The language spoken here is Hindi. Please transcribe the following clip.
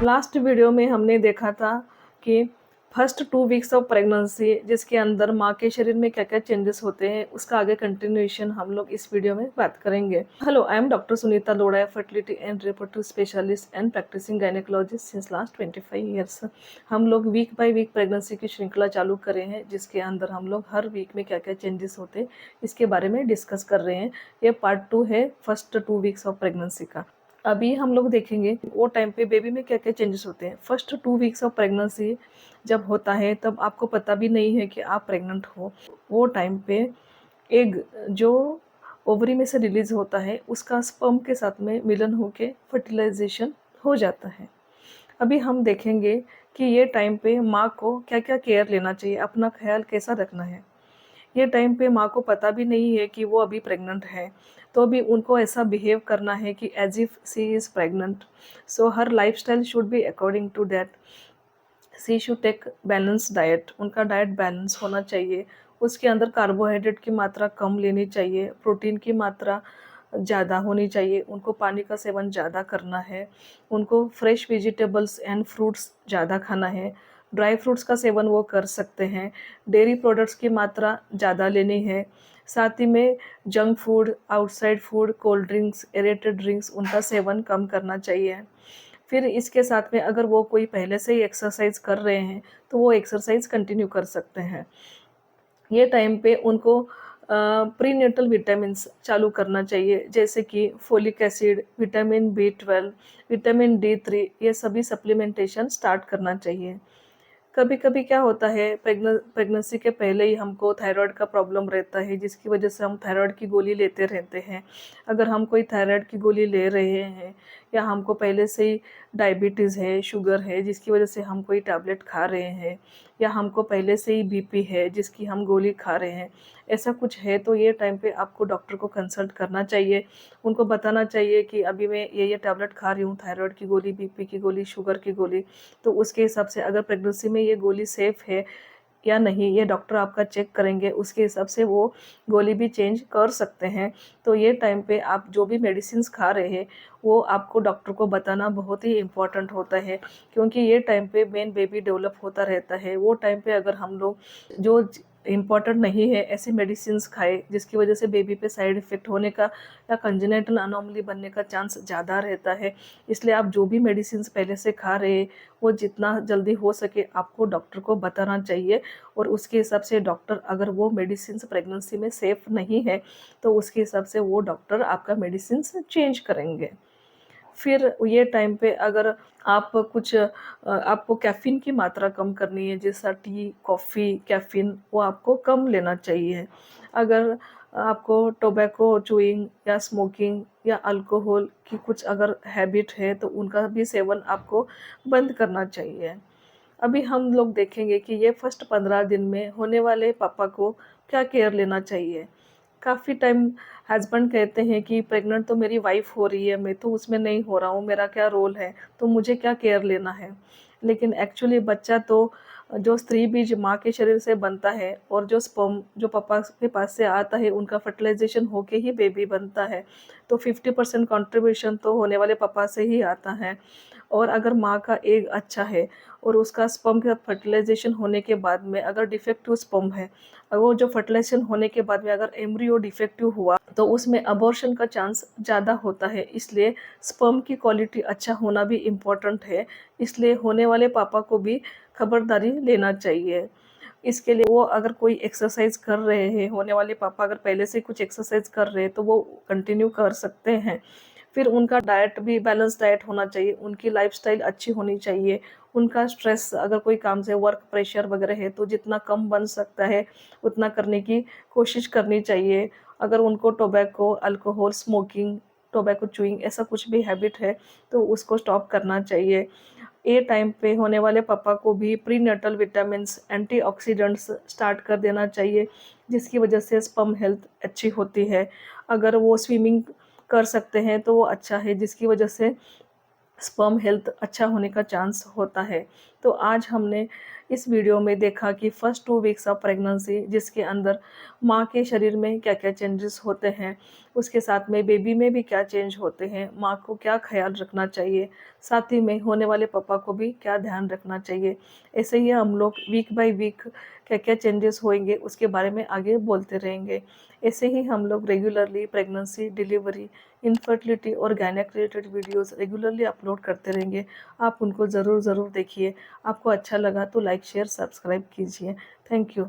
लास्ट वीडियो में हमने देखा था कि फर्स्ट 2 वीक्स ऑफ प्रेगनेंसी जिसके अंदर माँ के शरीर में क्या-क्या चेंजेस होते हैं, उसका आगे कंटिन्यूएशन हम लोग इस वीडियो में बात करेंगे। Hello, I am doctor Sunita Lodha, fertility and reproductive specialist and practising gynaecologist since last 25 years. हम लोग वीक बाय वीक प्रेगनेंसी की श्रृंखला चालू करे हैं, जिसके अंदर हम लोग हर वीक में क्या-क्या चेंजेस होते हैं, इसके बारे में डिस्कस कर रहे हैं। ये पार्ट 2 है फर्स्ट 2 वीक्स ऑफ प्रेगनेंसी का। अभी हम लोग देखेंगे वो टाइम पे बेबी में क्या-क्या चेंजेस होते हैं। फर्स्ट 2 वीक्स ऑफ प्रेगनेंसी जब होता है तब आपको पता भी नहीं है कि आप प्रेग्नेंट हो। वो टाइम पे एग जो ओवरी में से रिलीज़ होता है उसका स्पर्म के साथ में मिलन होके फर्टिलाइजेशन हो जाता है। अभी हम देखेंगे कि ये टाइम पे माँ को क्या-क्या केयर लेना चाहिए, अपना ख्याल कैसा रखना है। ये टाइम पे माँ को पता भी नहीं है कि वो अभी प्रेग्नेंट है, तो भी उनको ऐसा बिहेव करना है कि as if she is pregnant. So her lifestyle should be according to that. She should take balance diet, उनका डाइट बैलेंस होना चाहिए। उसके अंदर कार्बोहाइड्रेट की मात्रा कम लेनी चाहिए, प्रोटीन की मात्रा ज़्यादा होनी चाहिए, उनको पानी का सेवन ज़्यादा करना है, उनको फ्रेश वेजिटेबल्स एंड फ्रूट्स ज़्यादा खाना है, ड्राई फ्रूट्स का सेवन वो कर सकते हैं, डेयरी प्रोडक्ट्स की मात्रा ज़्यादा लेनी है, साथ ही में junk food, outside food, cold drinks, aerated drinks उनका सेवन कम करना चाहिए। फिर इसके साथ में अगर वो कोई पहले से ही एक्सरसाइज कर रहे हैं, तो वो एक्सरसाइज कंटिन्यू कर सकते हैं। ये टाइम पे उनको प्रीनेटल विटामिन्स चालू करना चाहिए, जैसे कि folic acid, vitamin B 12, vitamin D3, ये सभी सप्लीमेंटेशन स्टार्ट करना चाहिए। कभी-कभी क्या होता है, प्रेगनेंसी के पहले ही हमको थायराइड का प्रॉब्लम रहता है, जिसकी वजह से हम थायराइड की गोली लेते रहते हैं। अगर हम कोई थायराइड की गोली ले रहे हैं या हमको पहले से ही डायबिटीज़ है, शुगर है, जिसकी वजह से हम कोई टैबलेट खा रहे हैं, या हमको पहले से ही बीपी है जिसकी हम गोली खा रहे हैं, ऐसा कुछ है तो ये टाइम पे आपको डॉक्टर को कंसल्ट करना चाहिए। उनको बताना चाहिए कि अभी मैं ये टैबलेट खा रही हूँ, थायराइड की गोली, बीपी की गोली, शुगर की गोली, तो उसके हिसाब से अगर प्रेगनेंसी में ये गोली सेफ़ है या नहीं, ये डॉक्टर आपका चेक करेंगे, उसके हिसाब से वो गोली भी चेंज कर सकते हैं। तो ये टाइम पे आप जो भी मेडिसिन्स खा रहे हैं, वो आपको डॉक्टर को बताना बहुत ही इम्पोर्टेंट होता है, क्योंकि ये टाइम पे मेन बेबी डेवलप होता रहता है। वो टाइम पे अगर हम लोग जो इम्पोर्टेंट नहीं है ऐसी मेडिसिन्स खाए, जिसकी वजह से बेबी पे साइड इफ़ेक्ट होने का या कंजेनिटल अनोमली बनने का चांस ज़्यादा रहता है। इसलिए आप जो भी मेडिसिन्स पहले से खा रहे हैं, वो जितना जल्दी हो सके आपको डॉक्टर को बताना चाहिए, और उसके हिसाब से डॉक्टर अगर वो मेडिसिन्स प्रेगनेंसी में सेफ़ नहीं है, तो उसके हिसाब से वो डॉक्टर आपका मेडिसिन्स चेंज करेंगे। फिर ये टाइम पे अगर आप कुछ आपको कैफ़ीन की मात्रा कम करनी है, जैसा टी, कॉफ़ी, कैफ़ीन वो आपको कम लेना चाहिए। अगर आपको टोबैको च्यूइंग या स्मोकिंग या अल्कोहल की कुछ अगर हैबिट है, तो उनका भी सेवन आपको बंद करना चाहिए। अभी हम लोग देखेंगे कि ये फर्स्ट 15 दिन में होने वाले पापा को क्या केयर लेना चाहिए। काफ़ी टाइम हस्बैंड कहते हैं कि प्रेग्नेंट तो मेरी वाइफ़ हो रही है, मैं तो उसमें नहीं हो रहा हूँ, मेरा क्या रोल है, तो मुझे क्या केयर लेना है। लेकिन एक्चुअली बच्चा तो जो स्त्री बीज माँ के शरीर से बनता है, और जो स्पर्म जो पापा के पास से आता है, उनका फर्टिलाइजेशन होके ही बेबी बनता है। तो 50% कंट्रीब्यूशन तो होने वाले पापा से ही आता है। और अगर माँ का एग अच्छा है और उसका स्पर्म के साथ फर्टिलाइजेशन होने के बाद में अगर डिफेक्टिव स्पर्म है, और वो जो फर्टिलाइजेशन होने के बाद में अगर एम्ब्रियो डिफेक्टिव हुआ, तो उसमें अबॉर्शन का चांस ज़्यादा होता है। इसलिए स्पर्म की क्वालिटी अच्छा होना भी इम्पोर्टेंट है। इसलिए होने वाले पापा को भी खबरदारी लेना चाहिए। इसके लिए वो अगर कोई एक्सरसाइज कर रहे हैं, होने वाले पापा अगर पहले से कुछ एक्सरसाइज कर रहे हैं, तो वो कंटिन्यू कर सकते हैं। फिर उनका डाइट भी बैलेंस डाइट होना चाहिए, उनकी लाइफ़स्टाइल अच्छी होनी चाहिए। उनका स्ट्रेस अगर कोई काम से वर्क प्रेशर वगैरह है, तो जितना कम बन सकता है उतना करने की कोशिश करनी चाहिए। अगर उनको tobacco, alcohol, smoking, tobacco chewing ऐसा कुछ भी हैबिट है, तो उसको स्टॉप करना चाहिए। ये टाइम पे होने वाले पापा को भी प्रीनेटल विटामिन्स, एंटीऑक्सीडेंट्स स्टार्ट कर देना चाहिए, जिसकी वजह से स्पर्म हेल्थ अच्छी होती है। अगर वो स्विमिंग कर सकते हैं तो वो अच्छा है, जिसकी वजह से स्पर्म हेल्थ अच्छा होने का चांस होता है। तो आज हमने इस वीडियो में देखा कि फर्स्ट 2 वीक्स ऑफ प्रेगनेंसी जिसके अंदर माँ के शरीर में क्या-क्या चेंजेस होते हैं, उसके साथ में बेबी में भी क्या चेंज होते हैं, माँ को क्या ख़्याल रखना चाहिए, साथ ही में होने वाले पापा को भी क्या ध्यान रखना चाहिए। ऐसे ही हम लोग वीक बाय वीक क्या-क्या चेंजेस होएँगे उसके बारे में आगे बोलते रहेंगे। ऐसे ही हम लोग रेगुलरली प्रेगनेंसी, डिलीवरी, इनफर्टिलिटी और gynaec related videos regularly upload करते रहेंगे। आप उनको ज़रूर देखिए। आपको अच्छा लगा तो लाइक, शेयर, सब्सक्राइब कीजिए। Thank you.